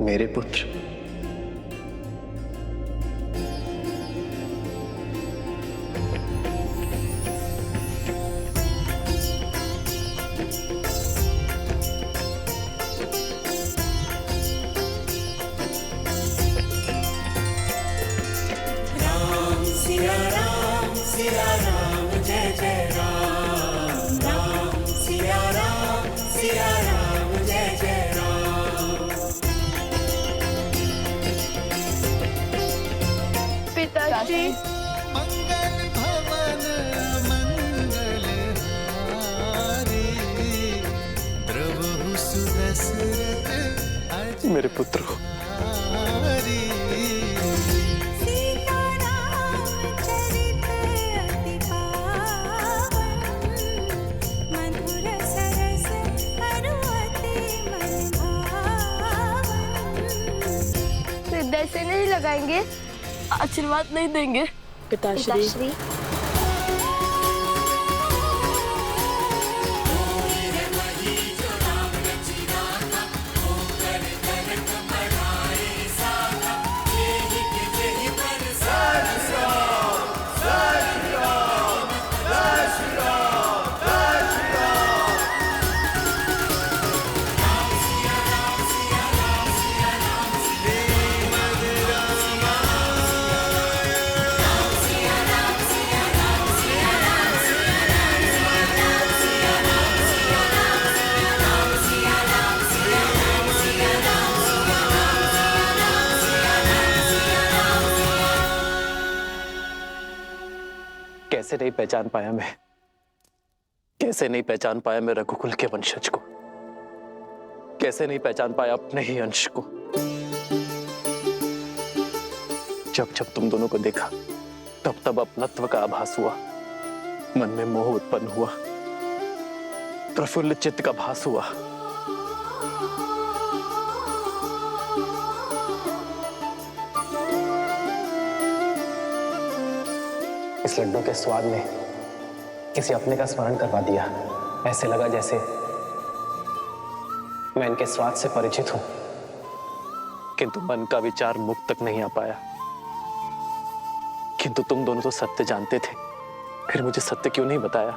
मेरे पुत्र, सिया राम जय जय राम, राम सिया राम जय जय राम। पिताश्री, मंगल भवन मंगल हारी, प्रभु सुदशरथ मेरे पुत्र हो। हृदय से नहीं लगाएंगे, आशीर्वाद नहीं देंगे। पिताश्री, कैसे नहीं पहचान पाया मैं, कैसे नहीं पहचान पाया मैं रघुकुल के वंशज को, कैसे नहीं पहचान पाया अपने ही अंश को। जब जब तुम दोनों को देखा तब तब अपनत्व का आभास हुआ, मन में मोह उत्पन्न हुआ, प्रफुल्ल चित्त का भास हुआ। इस लड्डू के स्वाद ने किसी अपने का स्मरण करवा दिया। ऐसे लगा जैसे मैं इनके स्वाद से परिचित हूं, किंतु मन का विचार मुख तक नहीं आ पाया। किंतु तुम दोनों तो सत्य जानते थे, फिर मुझे सत्य क्यों नहीं बताया?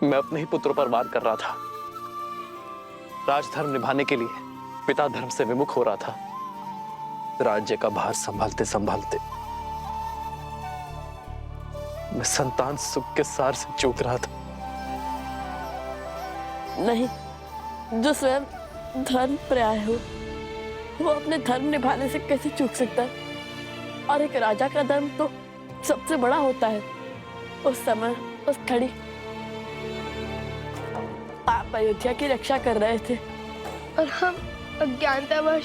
मैं अपने ही पुत्रों पर वार कर रहा था, राजधर्म निभाने के लिए पिता धर्म से विमुख हो रहा था। राज्य का भार संभालते संभालते मैं संतान सुख के सार से चूक रहा था। नहीं, जो स्वयं धर्म पर्याय हो वो अपने धर्म निभाने से कैसे चूक सकता है? और एक राजा का धर्म तो सबसे बड़ा होता है। उस समय उस घड़ी आप अयोध्या की रक्षा कर रहे थे और हम अज्ञानतावश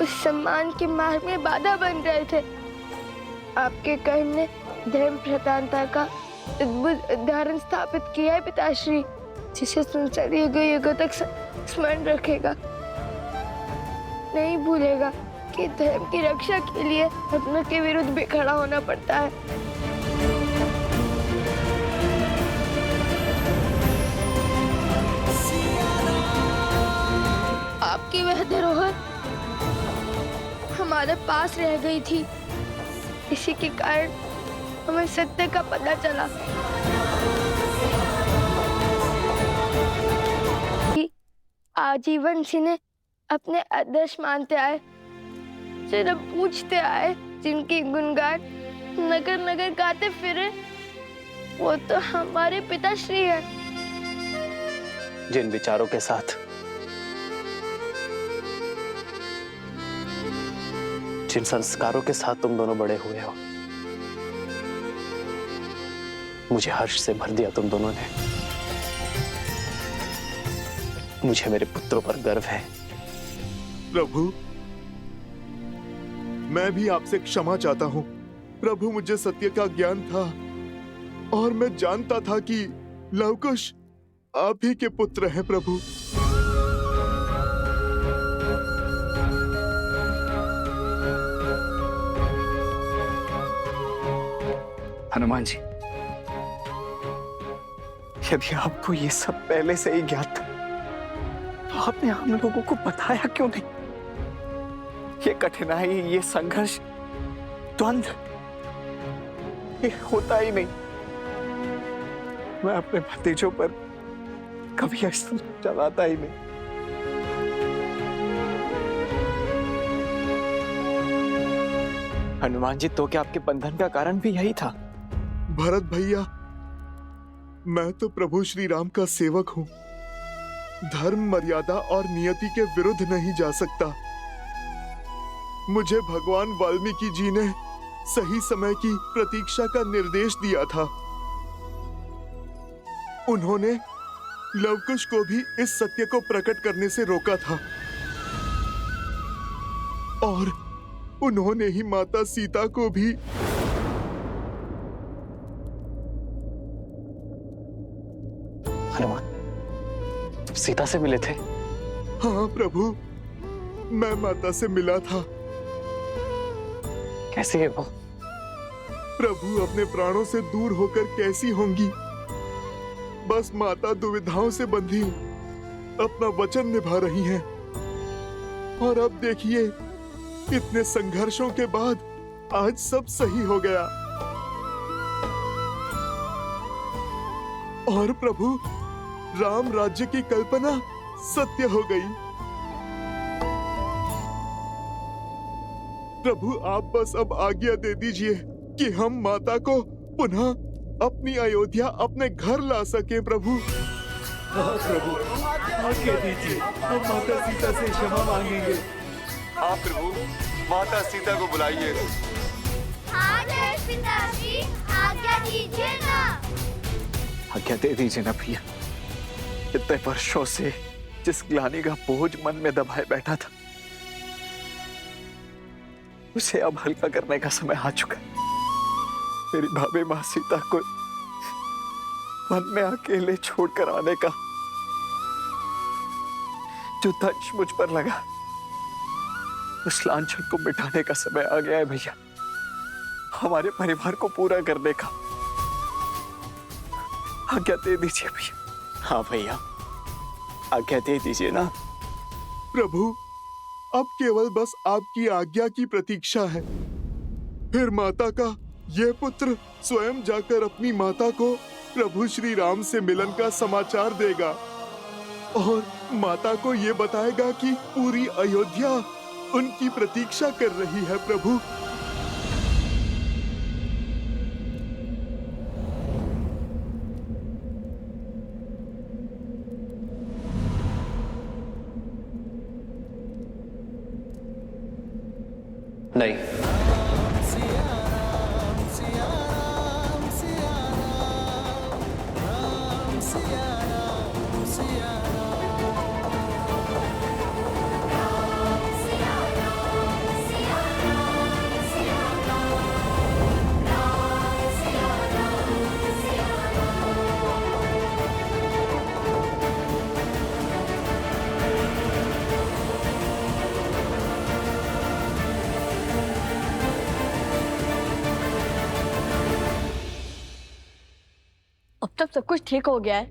उस सम्मान के मार्ग में बाधा बन रहे थे। आपके कर्म ने धर्म प्रधानता का अद्भुत उदाहरण स्थापित किया है पिताश्री, जिसे संसार युगों युगों तक स्मरण रखेगा, नहीं भूलेगा कि धर्म की रक्षा के लिए अपनों के विरुद्ध भी खड़ा होना पड़ता है। आपकी वह धरोहर हमारे पास रह गई थी, इसी के कारण हमें सत्य का पता चला। आजीवन जिन्हें अपने आदर्श मानते आए, सिर्फ पूछते आए, जिनकी गुणगान नगर नगर गाते फिरे, वो तो हमारे पिताश्री हैं। जिन विचारों के साथ, जिन संस्कारों के साथ तुम दोनों बड़े हुए हो, मुझे हर्ष से भर दिया तुम दोनों ने। मुझे मेरे पुत्रों पर गर्व है। प्रभु, मैं भी आपसे क्षमा चाहता हूँ। प्रभु, मुझे सत्य का ज्ञान था और मैं जानता था कि लवकुश आप ही के पुत्र हैं प्रभु। हनुमान जी, यदि आपको ये सब पहले से ही ज्ञात था तो आपने हम लोगों को बताया क्यों नहीं? ये कठिनाई, ये संघर्ष, द्वंद्व, ये होता ही नहीं। मैं अपने भतीजों पर कभी अस्त्र चलाता ही नहीं। हनुमान जी, तो क्या आपके बंधन का कारण भी यही था? भरत भैया, मैं तो प्रभु श्री राम का सेवक हूँ। धर्म, मर्यादा और नियति के विरुद्ध नहीं जा सकता। मुझे भगवान वाल्मीकि जी ने सही समय की प्रतीक्षा का निर्देश दिया था। उन्होंने लवकुश को भी इस सत्य को प्रकट करने से रोका था और उन्होंने ही माता सीता को भी। हनुमान, सीता से मिले थे? हाँ प्रभु, मैं माता से मिला था। कैसी है वो? प्रभु अपने प्राणों से दूर होकर कैसी होंगी? बस माता दुविधाओं से बंधी अपना वचन निभा रही हैं। और अब देखिए, इतने संघर्षों के बाद आज सब सही हो गया। और प्रभु, राम राज्य की कल्पना सत्य हो गई। प्रभु, आप बस अब आज्ञा दे दीजिए कि हम माता को पुनः अपनी अयोध्या, अपने घर ला सके। प्रभु, हाँ प्रभु, आज्ञा दीजिए, हम माता सीता से क्षमा मांगेंगे। हाँ प्रभु, माता सीता को बुलाइए। आज्ञा पिताजी, आज्ञा दीजिए ना। आज्ञा दे दीजिए ना भैया। इतने वर्षों से जिस ग्लानि का बोझ मन में दबाए बैठा था, उसे अब हल्का करने का समय आ चुका है। मेरी भाभी माँ सीता को वन में अकेले छोड़कर आने का जो दंश मुझ पर लगा, उस लांछन को मिटाने का समय आ गया है भैया। हमारे परिवार को पूरा करने का। आज्ञा दे दीजिए भैया। हाँ भैया, आज्ञा दे दीजिए ना। प्रभु, अब केवल बस आपकी आज्ञा की प्रतीक्षा है। फिर माता का यह पुत्र स्वयं जाकर अपनी माता को प्रभु श्री राम से मिलन का समाचार देगा और माता को यह बताएगा कि पूरी अयोध्या उनकी प्रतीक्षा कर रही है। प्रभु, नहीं, अब तक सब कुछ ठीक हो गया है।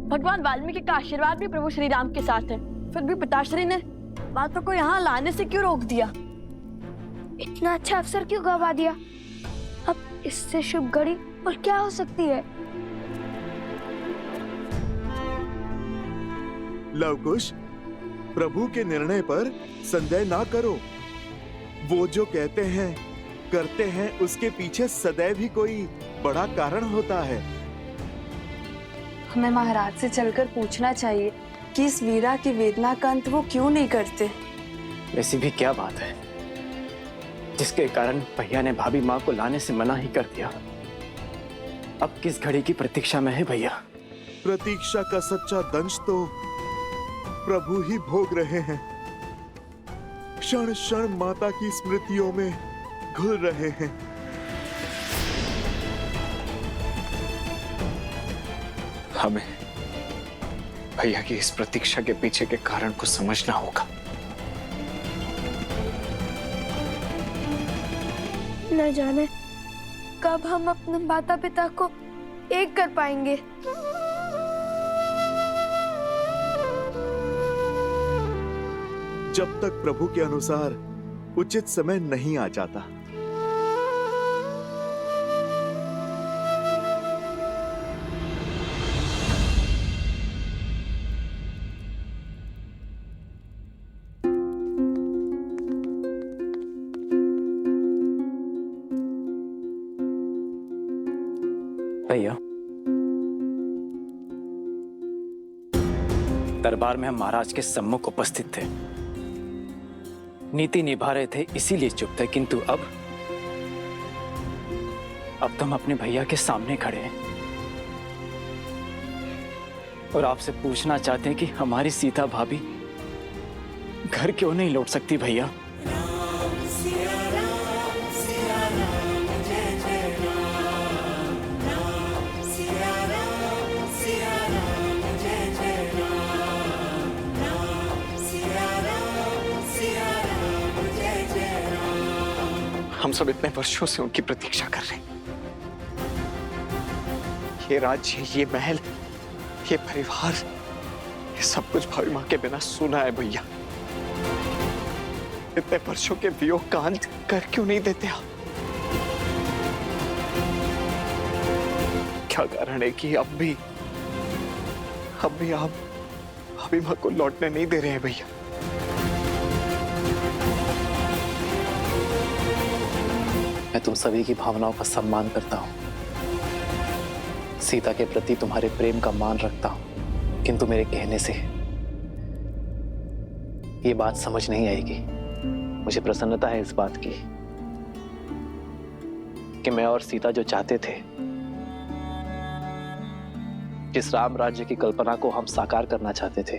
भगवान वाल्मीकि का आशीर्वाद भी प्रभु श्री राम के साथ है। फिर भी पिताश्री ने माता को यहाँ लाने से क्यों रोक दिया? इतना अच्छा अवसर क्यों गवा दिया? अब इससे शुभ घड़ी और क्या हो सकती है? लवकुश, प्रभु के निर्णय पर संदेह ना करो। वो जो कहते हैं, करते हैं, उसके पीछे सदैव ही कोई बड़ा कारण होता है। हमें महाराज से चलकर पूछना चाहिए कि इस वीरा की वेदना का अंत वो क्यों नहीं करते। ऐसी भी क्या बात है जिसके कारण भैया ने भाभी माँ को लाने से मना ही कर दिया? अब किस घड़ी की प्रतीक्षा में है भैया? प्रतीक्षा का सच्चा दंश तो प्रभु ही भोग रहे हैं। क्षण क्षण माता की स्मृतियों में घुल रहे हैं। हमें भैया की इस प्रतीक्षा के पीछे के कारण को समझना होगा। न जाने कब हम अपने माता पिता को एक कर पाएंगे। जब तक प्रभु के अनुसार उचित समय नहीं आ जाता। भैया, दरबार में हम महाराज के सम्मुख उपस्थित थे, नीति निभा रहे थे, इसीलिए चुप थे। किंतु अब तो हम अपने भैया के सामने खड़े हैं और आपसे पूछना चाहते हैं कि हमारी सीता भाभी घर क्यों नहीं लौट सकती भैया? हम सब इतने वर्षों से उनकी प्रतीक्षा कर रहे हैं। ये राज्य, ये महल, ये परिवार, ये सब कुछ भाभी माँ के बिना सुना है भैया। इतने वर्षों के वियोग का अंत कर क्यों नहीं देते आप? क्या कारण है कि अब भी आप भाभी माँ को लौटने नहीं दे रहे हैं भैया? मैं तुम सभी की भावनाओं का सम्मान करता हूं, सीता के प्रति तुम्हारे प्रेम का मान रखता हूं, किंतु मेरे कहने से ये बात समझ नहीं आएगी। मुझे प्रसन्नता है इस बात की कि मैं और सीता जो चाहते थे, जिस राम राज्य की कल्पना को हम साकार करना चाहते थे,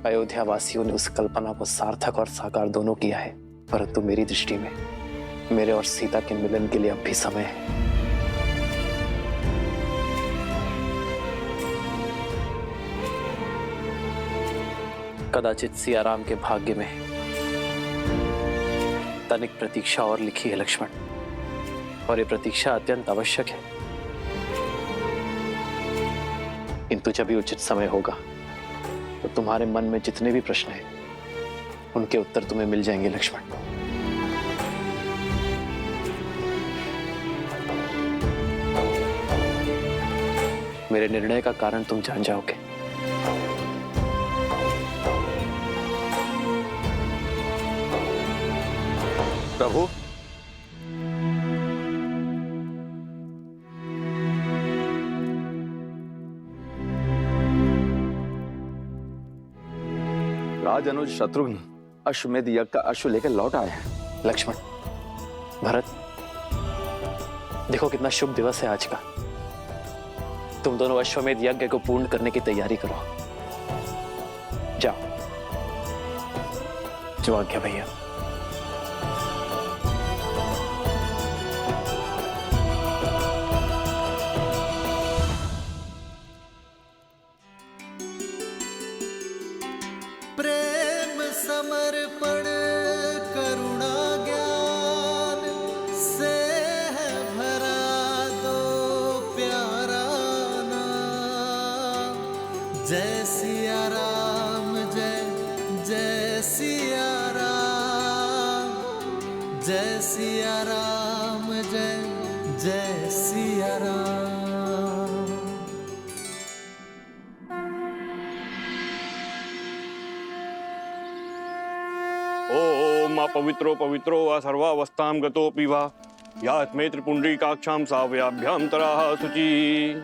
अयोध्या वासियों ने उस कल्पना को सार्थक और साकार दोनों किया है। परंतु मेरी दृष्टि में मेरे और सीता के मिलन के लिए अब भी समय है। कदाचित सियाराम के भाग्य में तनिक प्रतीक्षा और लिखी है लक्ष्मण, और ये प्रतीक्षा अत्यंत आवश्यक है। किंतु जब भी उचित समय होगा तो तुम्हारे मन में जितने भी प्रश्न हैं उनके उत्तर तुम्हें मिल जाएंगे लक्ष्मण। मेरे निर्णय का कारण तुम जान जाओगे। प्रभु, राज अनुज शत्रुघ्न अश्वमेध यज्ञ का अश्व लेकर लौट आए हैं। लक्ष्मण, भरत, देखो कितना शुभ दिवस है आज का। तुम दोनों अश्वमेध यज्ञ को पूर्ण करने की तैयारी करो। जाओ। जो आज्ञा भैया। प्रेम समर्पण करुणा ज्ञान से है भरा दो प्यारा नाम। जय सिया राम, जय जय सिया राम, जय सिया राम, जय जय सिया राम। ओम अपवित्रो पवित्रो वा सर्वावस्थां गतोऽपि वा यात्मे त्रिपुण्ड्रीकाक्षां सावयाभ्यां तराः शुचि।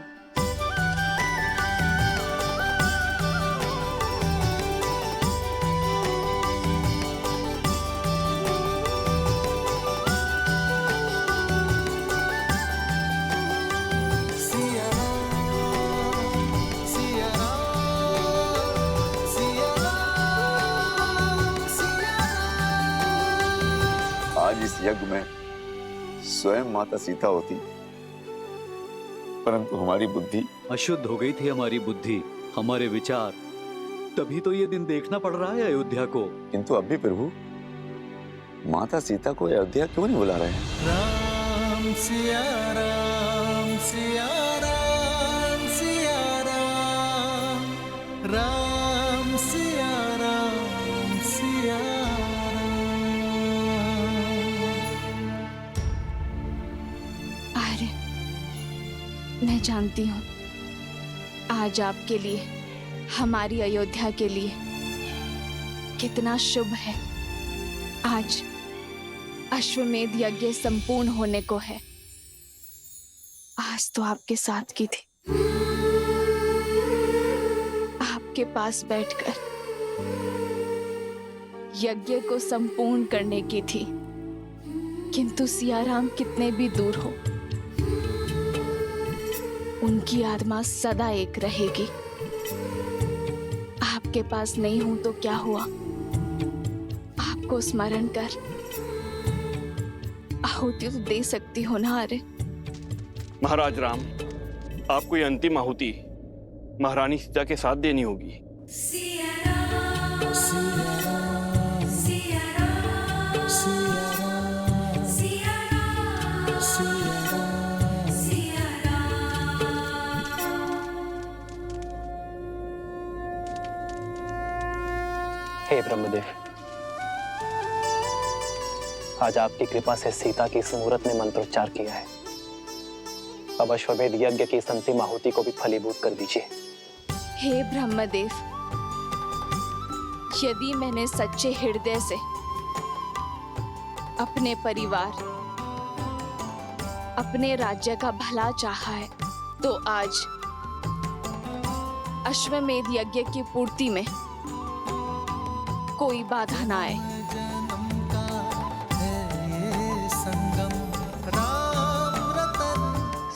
सिया राम, सिया राम, सिया राम, सिया राम। आज इस यज्ञ में स्वयं माता सीता होती, परंतु हमारी बुद्धि अशुद्ध हो गई थी। हमारी बुद्धि, हमारे विचार, तभी तो ये दिन देखना पड़ रहा है अयोध्या को। किंतु अब भी प्रभु माता सीता को अयोध्या क्यों नहीं बुला रहे हैं? राम सिया राम, सिया राम, सिया राम, राम सिया राम, सिया मैं जानती हूँ आज आपके लिए, हमारी अयोध्या के लिए कितना शुभ है। आज अश्वमेध यज्ञ संपूर्ण होने को है। आज तो आपके साथ की थी, आपके पास बैठकर यज्ञ को संपूर्ण करने की थी, किंतु सियाराम कितने भी दूर हो, उनकी आत्मा सदा एक रहेगी। आपके पास नहीं हूं तो क्या हुआ, आपको स्मरण कर आहुति तो दे सकती हो ना। अरे महाराज राम, आपको ये अंतिम आहुति महारानी सीता के साथ देनी होगी। हे ब्रह्मदेव, आज आपकी कृपा से सीता की इस मुहूर्त ने मंत्रोच्चार किया है। अब अश्वमेध यज्ञ की इस अंतिम आहुति को भी फलीभूत कर दीजिए। हे ब्रह्मदेव, यदि मैंने सच्चे हृदय से अपने परिवार, अपने राज्य का भला चाहा है, तो आज अश्वमेध यज्ञ की पूर्ति में कोई बाधा ना आए।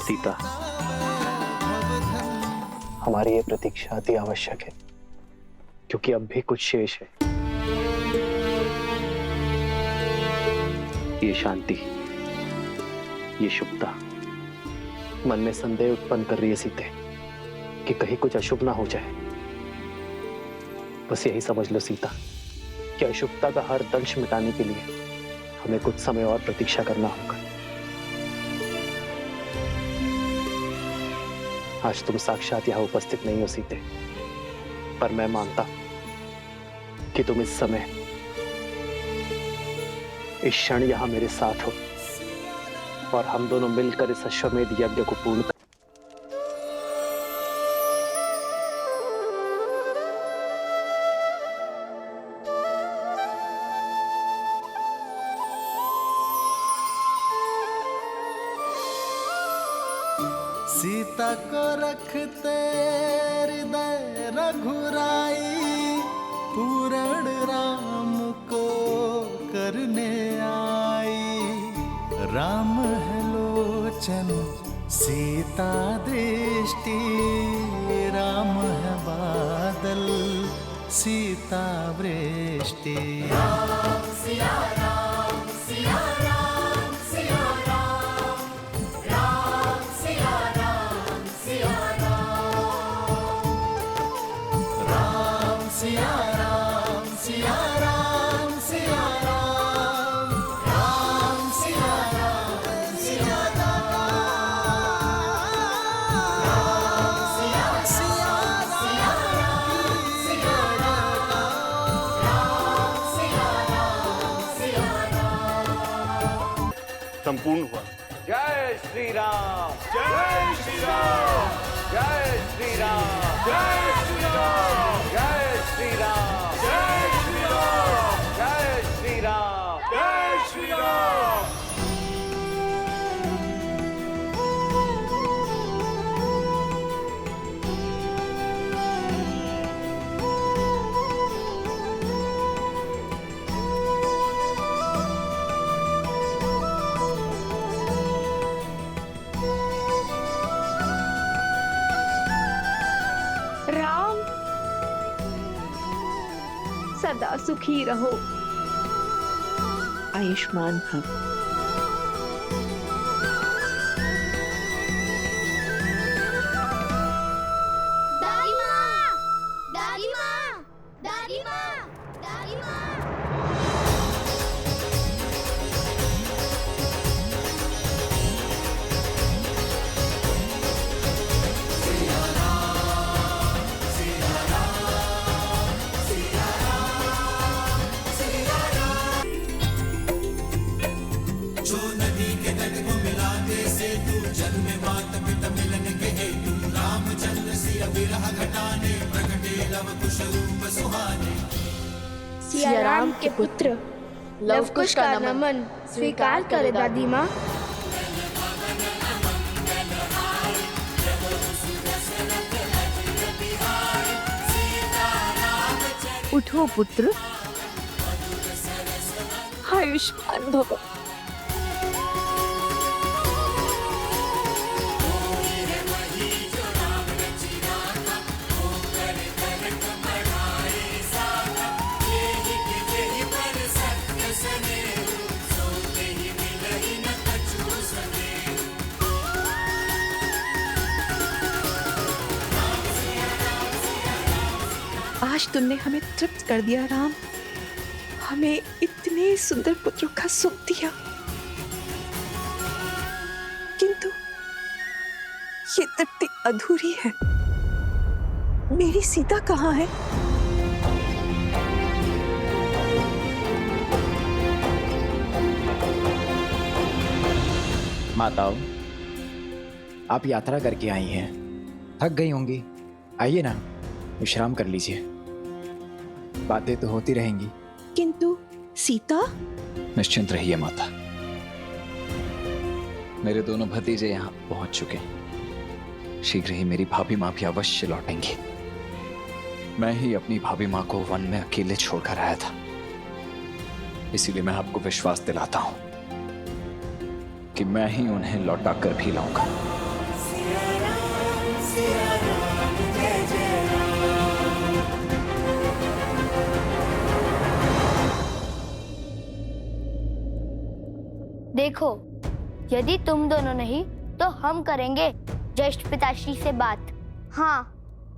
सीता, हमारी ये प्रतीक्षा अति आवश्यक है, क्योंकि अब भी कुछ शेष है। ये शांति, ये शुभता मन में संदेह उत्पन्न कर रही है सीते, कि कहीं कुछ अशुभ ना हो जाए। बस यही समझ लो सीता, कि अशुभता का हर दंश मिटाने के लिए हमें कुछ समय और प्रतीक्षा करना होगा। आज तुम साक्षात यहां उपस्थित नहीं हो सीते, पर मैं मानता कि तुम इस समय, इस क्षण यहां मेरे साथ हो, और हम दोनों मिलकर इस अश्वमेध यज्ञ को पूर्ण कर। सीता को रखते हृदय रघुराई, पूर्ण राम को करने आई। राम है लोचन सीता दृष्टि, राम है बादल सीता वृष्टि। राम सिया राम सिया राम सिया राम, राम सिया राम सिया राम, राम सिया राम सिया राम सिया राम, राम सिया राम सिया राम, राम सिया सिया सिया राम सिया राम, राम सिया राम सिया राम। संपूर्ण हुआ। जय श्री राम, जय श्री राम, जय श्री राम, जय श्री राम, जय श्री राम, जय श्री राम, जय श्री राम, जय श्री राम। राम, सदा सुखी रहो। आयुष्मान भव। दादी माँ, दादी माँ, दादी माँ, दादी माँ। जो नदी के तट को मिला दे से तू जन्म मात पिता मिलन के सियाराम के पुत्र लवकुश का नमन स्वीकार करे दादी माँ। उठो पुत्र, आयुष्मान भव। आज तुमने हमें तृप्त कर दिया राम, हमें इतने सुंदर पुत्रों का सुख दिया, किंतु ये तृप्ति अधूरी है। मेरी सीता कहाँ है? माताओं, आप यात्रा करके आई हैं, थक गई होंगी। आइए ना, विश्राम कर लीजिए, बातें तो होती रहेंगी। किंतु सीता? निश्चिंत रहिए माता, मेरे दोनों भतीजे यहाँ पहुंच चुके हैं। शीघ्र ही मेरी भाभी माँ भी अवश्य लौटेंगी। मैं ही अपनी भाभी माँ को वन में अकेले छोड़कर आया था, इसीलिए मैं आपको विश्वास दिलाता हूं कि मैं ही उन्हें लौटा कर भी लाऊंगा। देखो, यदि तुम दोनों नहीं तो हम करेंगे ज्येष्ठ पिताश्री से बात। हाँ,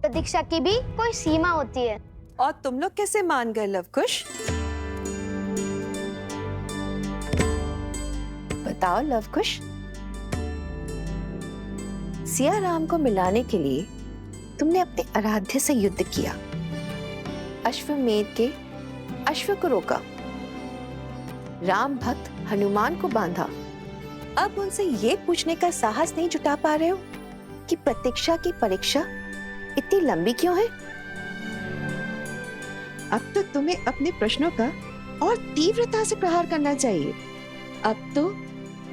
प्रतीक्षा की भी कोई सीमा होती है। और तुम लोग कैसे मान गए लवकुश? बताओ लवकुश। सिया राम को मिलाने के लिए तुमने अपने आराध्य से युद्ध किया, अश्वमेध के अश्व को रोका, राम भक्त हनुमान को बांधा। अब उनसे ये पूछने का साहस नहीं जुटा पा रहे हो कि प्रतीक्षा की परीक्षा इतनी लंबी क्यों है? अब तो तुम्हें अपने प्रश्नों का और तीव्रता से प्रहार करना चाहिए। अब तो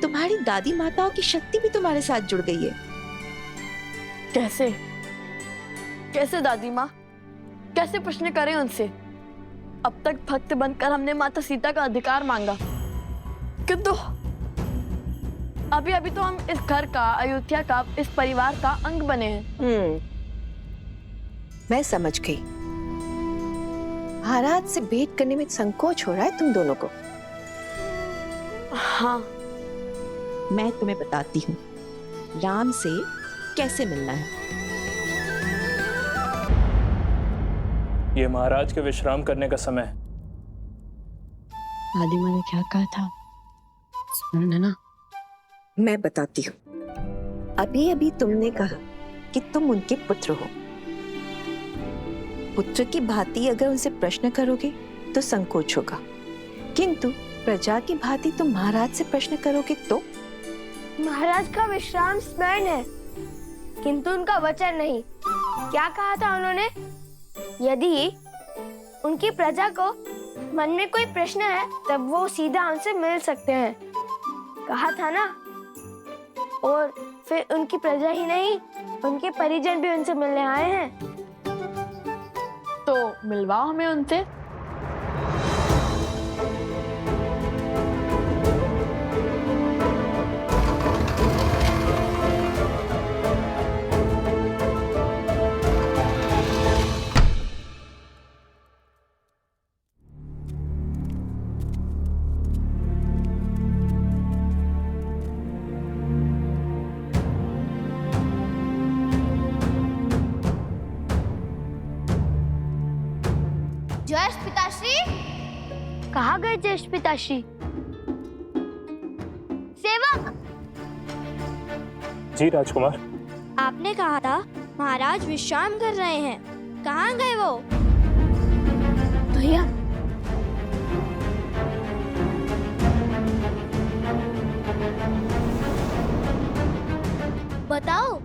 तुम्हारी दादी माताओं की शक्ति भी तुम्हारे साथ जुड़ गई है। कैसे कैसे दादी माँ, कैसे प्रश्न करें उनसे? अब तक भक्त बनकर हमने माता सीता का अधिकार मांगा, किंतु अभी अभी तो हम इस घर का, अयोध्या का, इस परिवार का अंग बने हैं। मैं समझ गई। महाराज से भेंट करने में संकोच हो रहा है तुम दोनों को। हाँ, मैं तुम्हें बताती हूँ राम से कैसे मिलना है। ये महाराज के विश्राम करने का समय है। दादी माँ ने क्या कहा था सुन ना? मैं बताती हूँ। अभी अभी तुमने कहा कि तुम उनके पुत्र हो। पुत्र की भांति अगर उनसे प्रश्न करोगे तो संकोच होगा, किंतु प्रजा की भांति तुम महाराज से प्रश्न करोगे तो? महाराज का विश्राम स्मरण है, किंतु उनका वचन नहीं। क्या कहा था उन्होंने? यदि उनकी प्रजा को मन में कोई प्रश्न है तब वो सीधा उनसे मिल सकते हैं, कहा था ना। और फिर उनकी प्रजा ही नहीं, उनके परिजन भी उनसे मिलने आए हैं, तो मिलवाओ हमें उनसे। ज्येष्ठ पिताश्री, कहाँ गए ज्येष्ठ पिताश्री? सेवक! जी राजकुमार। आपने कहा था महाराज विश्राम कर रहे हैं, कहाँ गए वो? भैया, बताओ।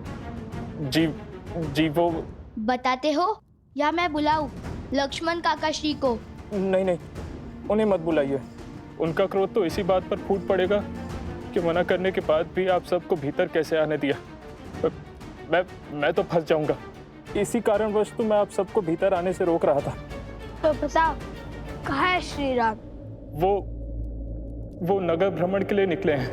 जी वो बताते हो या मैं बुलाऊं? लक्ष्मण काका श्री को। नहीं नहीं, उन्हें मत बुलाइए। उनका क्रोध तो इसी बात पर फूट पड़ेगा कि मना करने के बाद भी आप सबको भीतर कैसे आने दिया। मैं तो फंस जाऊंगा। इसी कारणवश तो मैं आप सबको भीतर आने से रोक रहा था। तो बताओ कहाँ है श्री राम? वो नगर भ्रमण के लिए निकले हैं।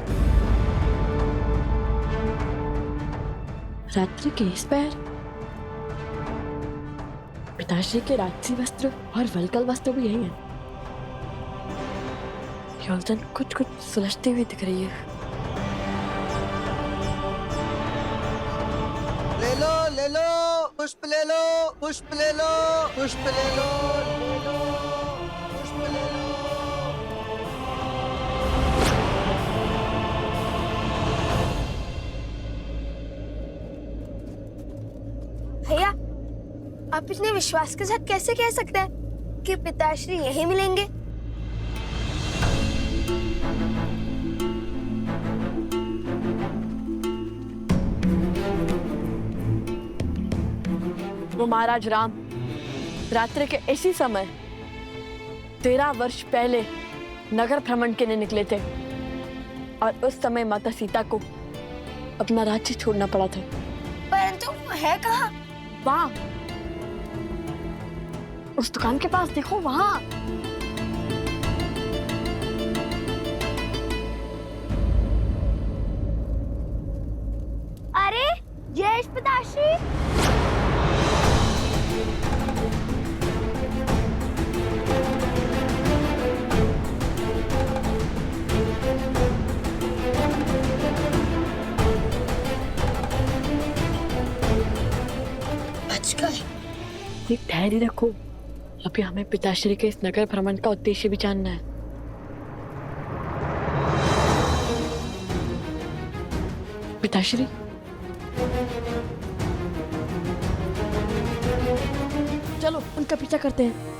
रात्रि के इस पैर पिताश्री के राजसी वस्त्र और वलकल वस्त्र भी यही हैं। योजन कुछ कुछ सुलझती हुई दिख रही है। ले लो, पुष्प ले लो, पुष्प ले लो, पुष्प ले लो, ले लो, पुष्प ले लो। भैया, आप इतने विश्वास के साथ कैसे कह सकते हैं कि पिताश्री यहीं मिलेंगे? वो महाराज राम रात्रि के इसी समय 13 वर्ष पहले नगर भ्रमण के लिए निकले थे और उस समय माता सीता को अपना राज्य छोड़ना पड़ा था। परंतु वो है कहाँ? वहाँ उस दुकान के पास देखो, वहाँ। अरे जयेश पिताश्री, एक धैर्य रखो। अभी हमें पिताश्री के इस नगर भ्रमण का उद्देश्य भी जानना है। पिताश्री, चलो उनका पीछा करते हैं।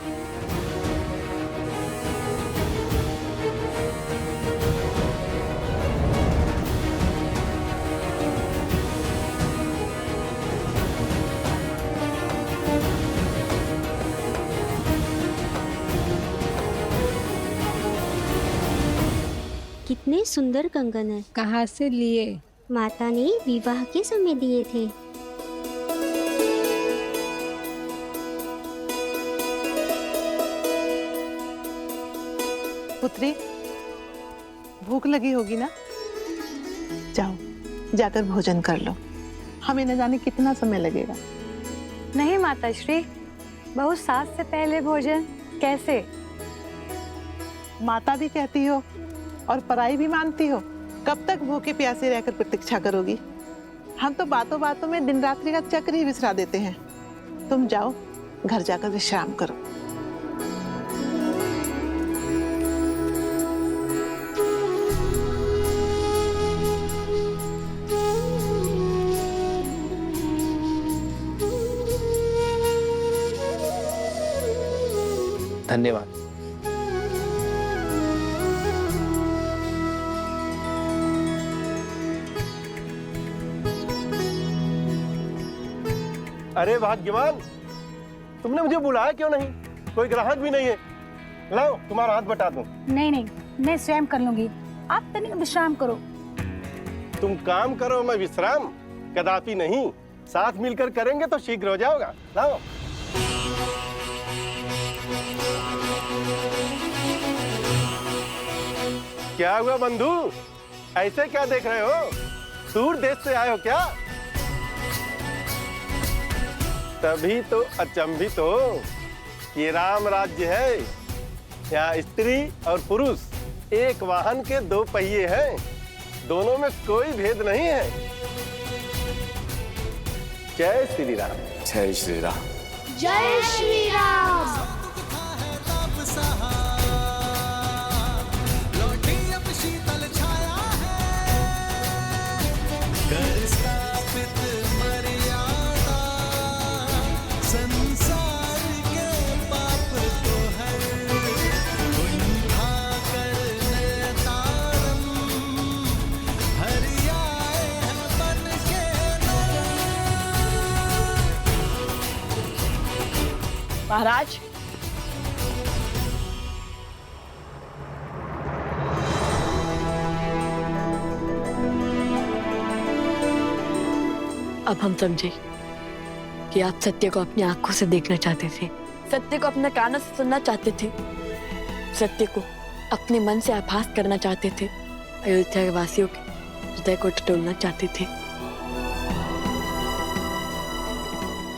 कितने सुंदर कंगन है। कहाँ से लिए? माता ने विवाह के समय दिए थे। पुत्री, भूख लगी होगी ना? जाओ जाकर भोजन कर लो। हमें न जाने कितना समय लगेगा। नहीं माताश्री, बहुत सास से पहले भोजन कैसे? माता भी कहती हो और पराई भी मानती हो। कब तक भूखे प्यासे रहकर प्रतीक्षा करोगी? हम तो बातों बातों में दिन रात्रि का चक्र ही विसरा देते हैं। तुम जाओ, घर जाकर विश्राम करो। धन्यवाद। अरे भाग्यवान, तुमने मुझे बुलाया क्यों नहीं? कोई ग्राहक भी नहीं है। लाओ तुम्हारा हाथ बटा दूं। नहीं नहीं, मैं स्वयं कर लूंगी। आप तनिक विश्राम करो। तुम काम करो, मैं विश्राम? कदापि नहीं। साथ मिलकर करेंगे तो शीघ्र हो जाओगा। लाओ। क्या हुआ बंधु, ऐसे क्या देख रहे हो? दूर देश से आए हो क्या? तभी तो अचंभित हो। ये राम राज्य है, यहाँ स्त्री और पुरुष एक वाहन के दो पहिए हैं। दोनों में कोई भेद नहीं है। जय श्री राम। जय श्री राम। जय श्री राम। महाराज, अब हम समझे कि आप सत्य को अपनी आंखों से देखना चाहते थे, सत्य को अपने कानों से सुनना चाहते थे, सत्य को अपने मन से आभास करना चाहते थे, अयोध्या के वासियों के हृदय को टटोलना चाहते थे।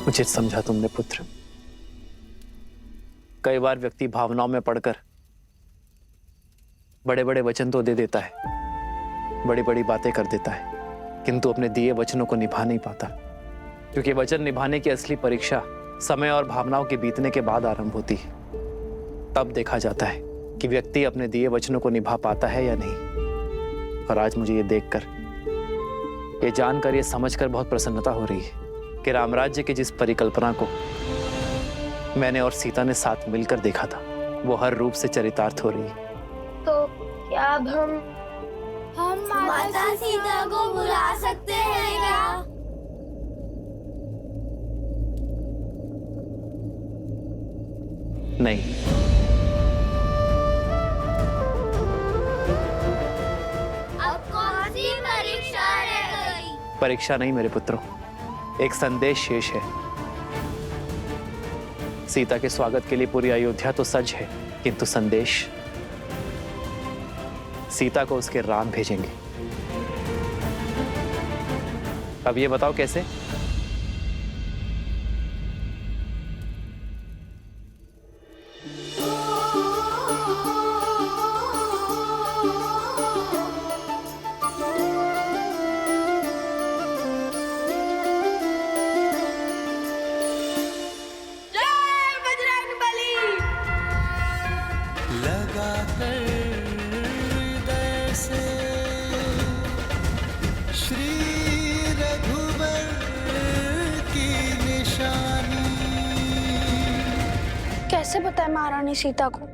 उचित समझा तुमने पुत्र। कई बार व्यक्ति भावनाओं में पड़कर बड़े बड़े वचन तो दे देता है, बड़ी बड़ी बातें कर देता है, किंतु अपने दिए वचनों को निभा नहीं पाता, क्योंकि वचन निभाने की असली परीक्षा समय और भावनाओं के बीतने के बाद आरंभ होती है। तब देखा जाता है कि व्यक्ति अपने दिए वचनों को निभा पाता है या नहीं। और आज मुझे ये देखकर, ये जानकर, ये समझकर बहुत प्रसन्नता हो रही है कि रामराज्य की जिस परिकल्पना को मैंने और सीता ने साथ मिलकर देखा था, वो हर रूप से चरितार्थ हो रही है। तो क्या अब हम माता सीता को बुला सकते हैं क्या? नहीं, अब कौन सी परीक्षा रह गई? परीक्षा नहीं मेरे पुत्रों, एक संदेश शेष है। सीता के स्वागत के लिए पूरी अयोध्या तो सज है, किंतु संदेश सीता को उसके राम भेजेंगे। अब ये बताओ कैसे? कैसे बताए महारानी सीता को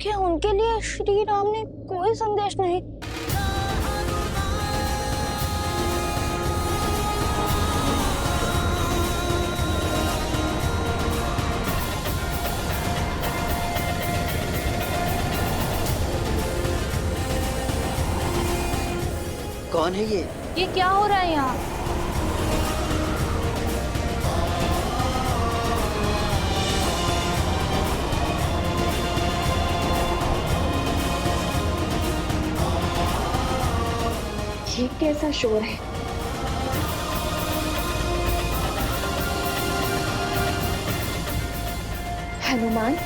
कि उनके लिए श्री राम ने कोई संदेश नहीं? कौन है ये क्या हो रहा है यहाँ? ये कैसा शोर है? हनुमान,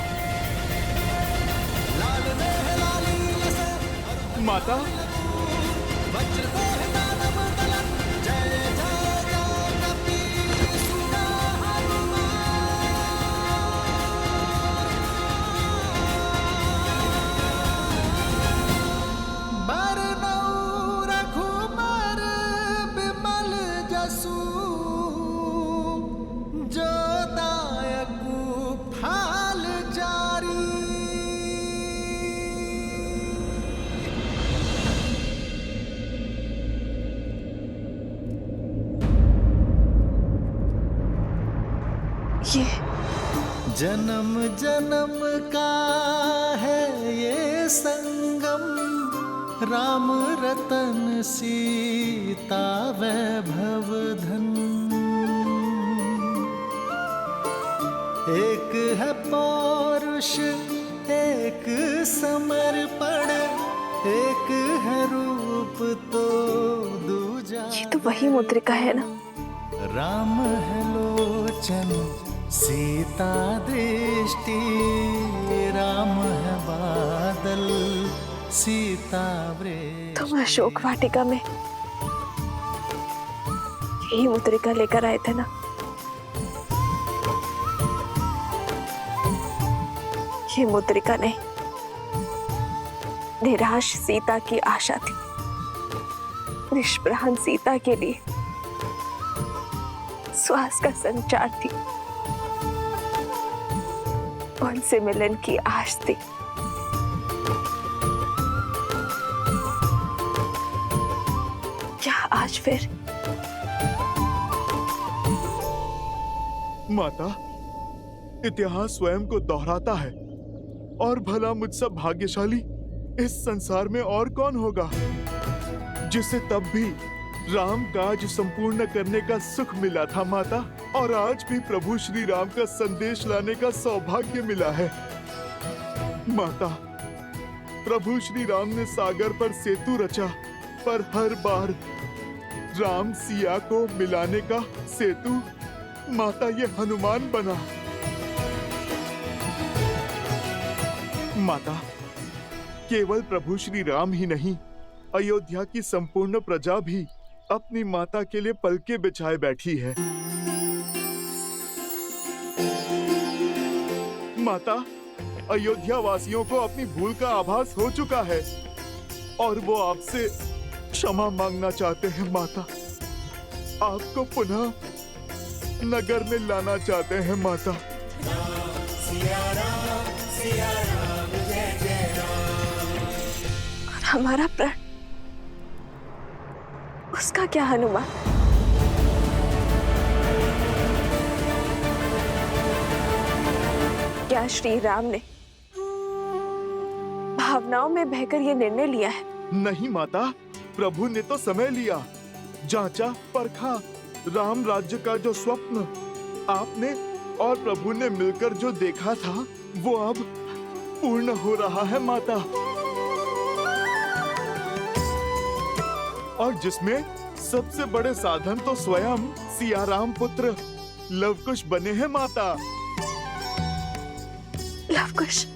माता, ये जन्म जन्म का है ये संगम, राम रतन सीता वैभव धन। एक है पौरुष, एक समर्पण, एक है रूप तो दूजा। ये तो वही मुद्रिका है ना? राम है लोचन, सीता दृष्टि, राम है बादल, सीता वृक्ष। तुम अशोक वाटिका में यही मुद्रिका लेकर आए थे ना? ये मुद्रिका नहीं, निराश सीता की आशा थी, निष्प्राण सीता के लिए श्वास का संचार थी, उनसे मिलन की आश थी। क्या आज फिर? माता, इतिहास स्वयं को दोहराता है। और भला मुझसे भाग्यशाली इस संसार में और कौन होगा जिसे तब भी राम काज संपूर्ण करने का सुख मिला था माता, और आज भी प्रभु श्री राम का संदेश लाने का सौभाग्य मिला है। माता, प्रभु श्री राम ने सागर पर सेतु रचा, पर हर बार राम सिया को मिलाने का सेतु माता ये हनुमान बना। माता, केवल प्रभु श्री राम ही नहीं, अयोध्या की संपूर्ण प्रजा भी अपनी माता के लिए पलके बिछाए बैठी है। माता, अयोध्या वासियों को अपनी भूल का आभास हो चुका है और वो आपसे क्षमा मांगना चाहते हैं। माता, आपको पुनः नगर में लाना चाहते हैं। माता, और हमारा प्रण, उसका क्या हनुमान? क्या श्री राम ने भावनाओं में बहकर ये निर्णय लिया है? नहीं माता, प्रभु ने तो समय लिया, जांचा परखा। राम राज्य का जो स्वप्न आपने और प्रभु ने मिलकर जो देखा था, वो अब पूर्ण हो रहा है माता। और जिसमें सबसे बड़े साधन तो स्वयं सियाराम पुत्र लवकुश बने हैं माता। लवकुश?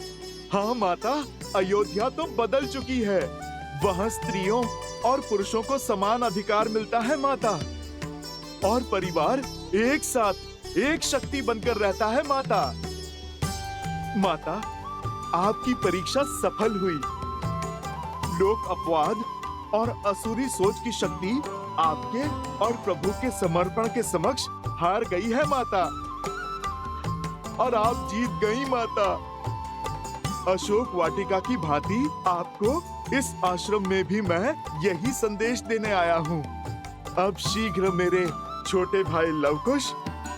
हाँ माता, अयोध्या तो बदल चुकी है। वहाँ स्त्रियों और पुरुषों को समान अधिकार मिलता है माता, और परिवार एक साथ एक शक्ति बनकर रहता है माता। माता, आपकी परीक्षा सफल हुई। लोक अपवाद और असुरी सोच की शक्ति आपके और प्रभु के समर्पण के समक्ष हार गई है माता, और आप जीत गई माता। अशोक वाटिका की भांति आपको इस आश्रम में भी मैं यही संदेश देने आया हूँ। अब शीघ्र मेरे छोटे भाई लवकुश,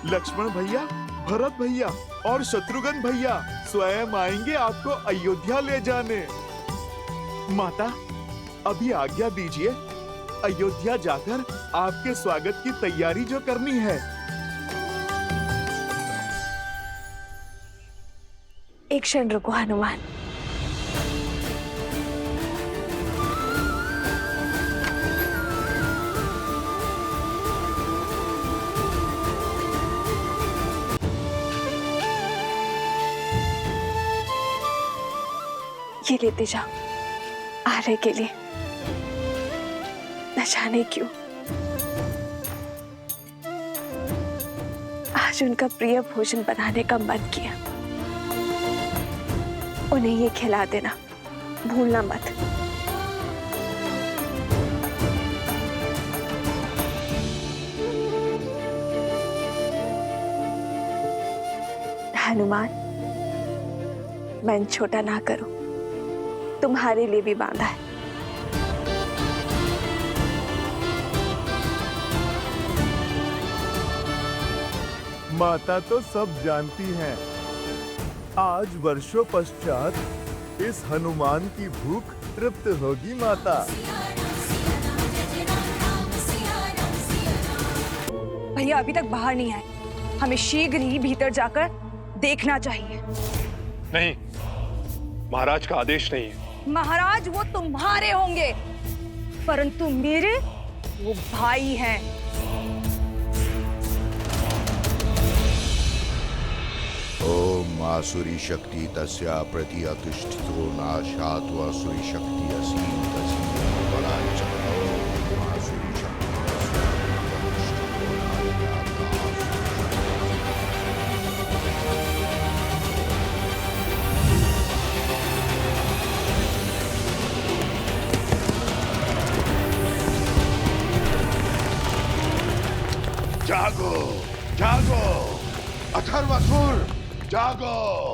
लक्ष्मण भैया, भरत भैया और शत्रुघ्न भैया स्वयं आएंगे आपको अयोध्या ले जाने। माता, अभी आज्ञा दीजिए, अयोध्या जाकर आपके स्वागत की तैयारी जो करनी है। एक क्षण रुको हनुमान। ये लेते जाओ आर्य के लिए। न जाने क्यों आज उनका प्रिय भोजन बनाने का मन किया। उन्हें ये खिला देना, भूलना मत। हनुमान, मन छोटा ना करो, तुम्हारे लिए भी बांधा है। माता तो सब जानती हैं। आज वर्षों पश्चात इस हनुमान की भूख तृप्त होगी माता। भैया अभी तक बाहर नहीं आए, हमें शीघ्र ही भीतर जाकर देखना चाहिए। नहीं, महाराज का आदेश नहीं है। महाराज वो तुम्हारे होंगे, परंतु मेरे वो भाई हैं। ओम आसुरी शक्ति तस्या प्रति अतिष्ठितो नाशात् आसुरी शक्ति असीम तस्या बलाय च। ओम आसुरी शक्ति जागो, जागो, अथर्वसुर, जागो।